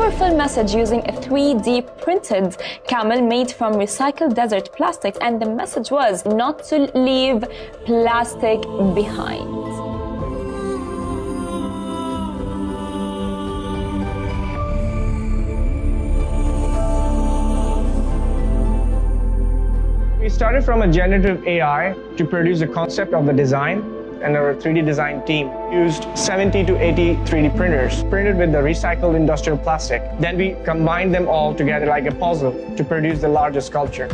powerful message using a 3D printed camel made from recycled desert plastics, and the message was not to leave plastic behind. We started from a generative AI to produce the concept of the design, and our 3D design team used 70 to 80 3D printers printed with the recycled industrial plastic. Then we combined them all together like a puzzle to produce the largest sculpture.